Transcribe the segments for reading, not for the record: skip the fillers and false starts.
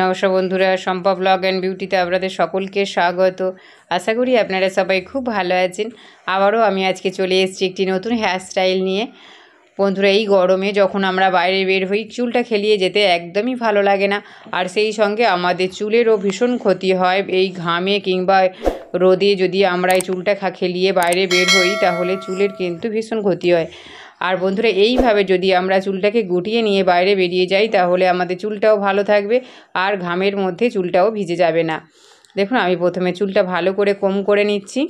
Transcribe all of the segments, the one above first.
নমস্কার বন্ধুরা, Shampa blog and বিউটিতে আপনাদের সকলকে স্বাগত। আশা করি আপনারা সবাই খুব ভালো আছেন। আবারও আমি আজকে চলে এসেছি একটি নতুন হেয়ারস্টাইল নিয়ে। বন্ধুরা, এই গরমে যখন আমরা বাইরে বের হই, চুলটা খেলিয়ে যেতে একদমই ভালো লাগে না। আর সেই সঙ্গে আমাদের চুলেরও ভীষণ ক্ষতি হয়। এই ঘামে কিংবা রোদে যদি আমরা এই চুলটা খেলিয়ে বাইরে বের হই, তাহলে চুলের কিন্তু ভীষণ ক্ষতি হয়। আর বন্ধুরা, এইভাবে যদি আমরা চুলটাকে গুটিয়ে নিয়ে বাইরে বেরিয়ে যাই, তাহলে আমাদের চুলটাও ভালো থাকবে আর ঘামের মধ্যে চুলটাও ভিজে যাবে না। দেখুন, আমি প্রথমে চুলটা ভালো করে কোম করে নিচ্ছি।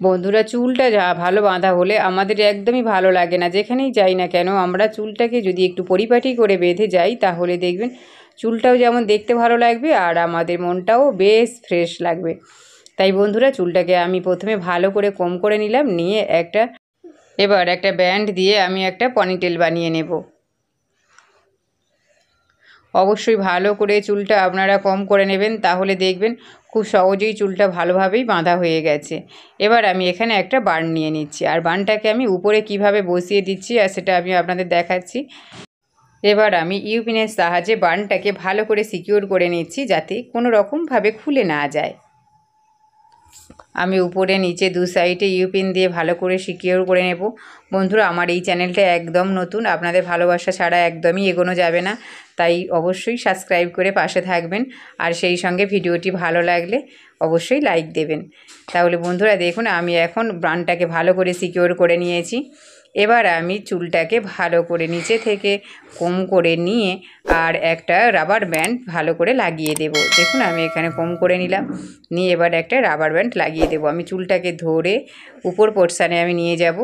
বন্ধুরা, চুলটা ভালো বাঁধা হলে আমাদের একদমই ভালো লাগে না। যেখানেই যাই না কেন, আমরা চুলটাকে যদি একটু পরিপাটি করে বেঁধে যাই, তাহলে দেখবেন চুলটাও যেমন দেখতে ভালো লাগবে আর আমাদের মনটাও বেশ ফ্রেশ লাগবে। তাই বন্ধুরা, চুলটাকে আমি প্রথমে ভালো করে কোম করে নিলাম, নিয়ে এবার একটা ব্যান্ড দিয়ে আমি একটা পনিটেল বানিয়ে নেব। অবশ্যই ভালো করে চুলটা আপনারা কম করে নেবেন, তাহলে দেখবেন খুব সহজেই চুলটা ভালোভাবেই বাঁধা হয়ে গেছে। এবার আমি এখানে একটা বান নিয়ে নিচ্ছি, আর বানটাকে আমি উপরে কিভাবে বসিয়ে দিচ্ছি আর সেটা আমি আপনাদের দেখাচ্ছি। এবার আমি ইউপিনের সাহায্যে বানটাকে ভালো করে সিকিউর করে নিচ্ছি, যাতে কোনো রকমভাবে খুলে না যায়। আমি উপরে নিচে দু সাইডে ইউপিন দিয়ে ভালো করে সিকিউর করে নেব। বন্ধুরা, আমার এই চ্যানেলটা একদম নতুন, আপনাদের ভালোবাসা ছাড়া একদমই এগোনো যাবে না। তাই অবশ্যই সাবস্ক্রাইব করে পাশে থাকবেন, আর সেই সঙ্গে ভিডিওটি ভালো লাগলে অবশ্যই লাইক দেবেন। তাহলে বন্ধুরা দেখুন, আমি এখন বানটাকে ভালো করে সিকিউর করে নিয়েছি। এবার আমি চুলটাকে ভালো করে নিচে থেকে কোম করে নিয়ে আর একটা রাবার ব্যান্ড ভালো করে লাগিয়ে দেব। দেখুন, আমি এখানে কোম করে নিলাম, নিয়ে এবার একটা রাবার ব্যান্ড লাগিয়ে দেব। আমি চুলটাকে ধরে উপর পোর্শানে আমি নিয়ে যাব,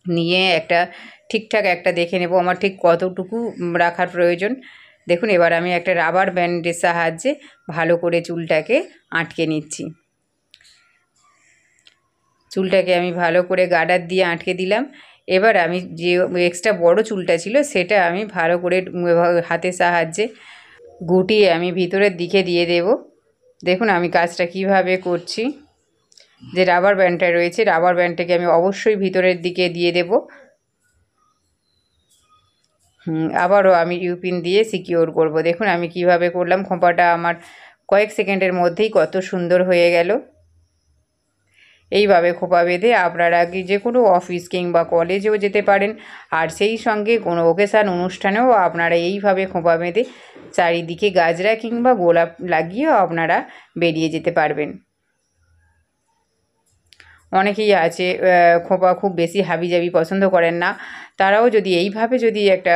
নিয়ে একটা ঠিকঠাক একটা দেখে নেব আমার ঠিক কতটুকু রাখার প্রয়োজন। দেখুন, এবার আমি একটা রাবার ব্যান্ডের সাহায্যে ভালো করে চুলটাকে আটকে নিচ্ছি। চুলটাকে আমি ভালো করে গার্ডার দিয়ে আটকে দিলাম। এবার আমি যে এক্সট্রা বড় চুলটা ছিল, সেটা আমি ভালো করে হাতের সাহায্যে গুটিয়ে আমি ভিতরের দিকে দিয়ে দেব। দেখুন আমি কাজটা কিভাবে করছি। যে রাবার ব্যান্ডটা রয়েছে, রাবার ব্যান্ডটাকে আমি অবশ্যই ভিতরের দিকে দিয়ে দেব। আবারও আমি ইউপিন দিয়ে সিকিউর করব। দেখুন আমি কিভাবে করলাম। খোঁপাটা আমার কয়েক সেকেন্ডের মধ্যেই কত সুন্দর হয়ে গেল। এইভাবে খোঁপা বেঁধে আপনারা যে কোনো অফিস কিংবা কলেজেও যেতে পারেন, আর সেই সঙ্গে কোনো ওকেশান অনুষ্ঠানেও আপনারা এইভাবে খোঁপা বেঁধে চারিদিকে গাজরা কিংবা গোলাপ লাগিয়েও আপনারা বেরিয়ে যেতে পারবেন। অনেকেই আছে খোঁপা খুব বেশি হাবিজাবি পছন্দ করেন না, তারাও যদি এইভাবে যদি একটা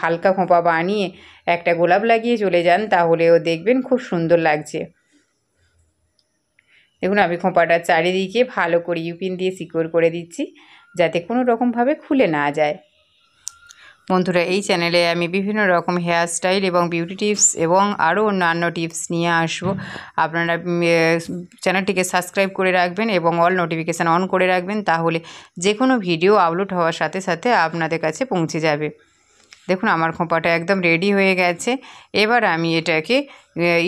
হালকা খোঁপা বানিয়ে একটা গোলাপ লাগিয়ে চলে যান, তাহলেও দেখবেন খুব সুন্দর লাগছে। দেখুন আমি খোঁপাটার চারিদিকে ভালো করে ইউপিন দিয়ে সিকিউর করে দিচ্ছি, যাতে কোনো রকমভাবে খুলে না যায়। বন্ধুরা, এই চ্যানেলে আমি বিভিন্ন রকম হেয়ারস্টাইল এবং বিউটি টিপস এবং আরও অন্যান্য টিপস নিয়ে আসবো। আপনারা চ্যানেলটিকে সাবস্ক্রাইব করে রাখবেন এবং অল নোটিফিকেশান অন করে রাখবেন, তাহলে যে কোনো ভিডিও আপলোড হওয়ার সাথে সাথে আপনাদের কাছে পৌঁছে যাবে। দেখুন আমার খোঁপাটা একদম রেডি হয়ে গেছে। এবার আমি এটাকে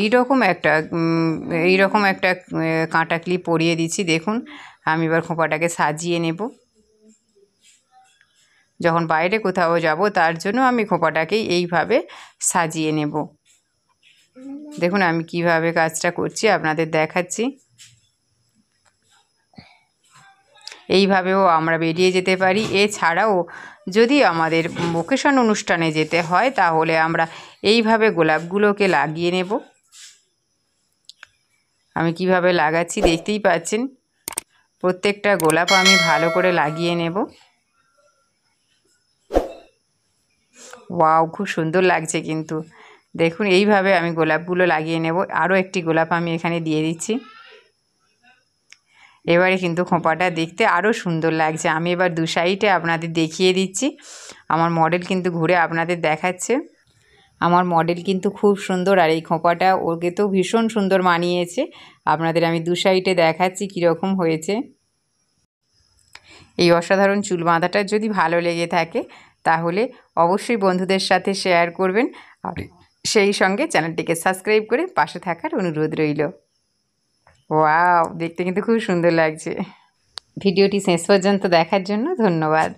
এইরকম একটা কাঁটা ক্লিপ পরিয়ে দিচ্ছি। দেখুন আমি এবার খোঁপাটাকে সাজিয়ে নেব। যখন বাইরে কোথাও যাব, তার জন্য আমি খোঁপাটাকে এইভাবে সাজিয়ে নেব। দেখুন আমি কিভাবে কাজটা করছি আপনাদের দেখাচ্ছি। এইভাবেও আমরা বেরিয়ে যেতে পারি। এছাড়াও যদি আমাদের ওকেশন অনুষ্ঠানে যেতে হয়, তাহলে আমরা এইভাবে গোলাপগুলোকে লাগিয়ে নেব। আমি কিভাবে লাগাচ্ছি দেখতেই পাচ্ছেন। প্রত্যেকটা গোলাপ আমি ভালো করে লাগিয়ে নেব। ওয়াও, খুব সুন্দর লাগছে কিন্তু। দেখুন এইভাবে আমি গোলাপগুলো লাগিয়ে নেব। আরও একটি গোলাপ আমি এখানে দিয়ে দিচ্ছি। এবারে কিন্তু খোঁপাটা দেখতে আরও সুন্দর লাগছে। আমি এবার দু সাইডে আপনাদের দেখিয়ে দিচ্ছি। আমার মডেল কিন্তু ঘুরে আপনাদের দেখাচ্ছে। আমার মডেল কিন্তু খুব সুন্দর, আর এই খোঁপাটা ওকে তো ভীষণ সুন্দর মানিয়েছে। আপনাদের আমি দু সাইডে দেখাচ্ছি কীরকম হয়েছে। এই অসাধারণ চুল বাঁধাটা যদি ভালো লেগে থাকে, তাহলে অবশ্যই বন্ধুদের সাথে শেয়ার করবেন, আর সেই সঙ্গে চ্যানেলটিকে সাবস্ক্রাইব করে পাশে থাকার অনুরোধ রইল। ওয়াও, দেখতে কিন্তু খুব সুন্দর লাগছে। ভিডিওটি শেষ পর্যন্ত দেখার জন্য ধন্যবাদ।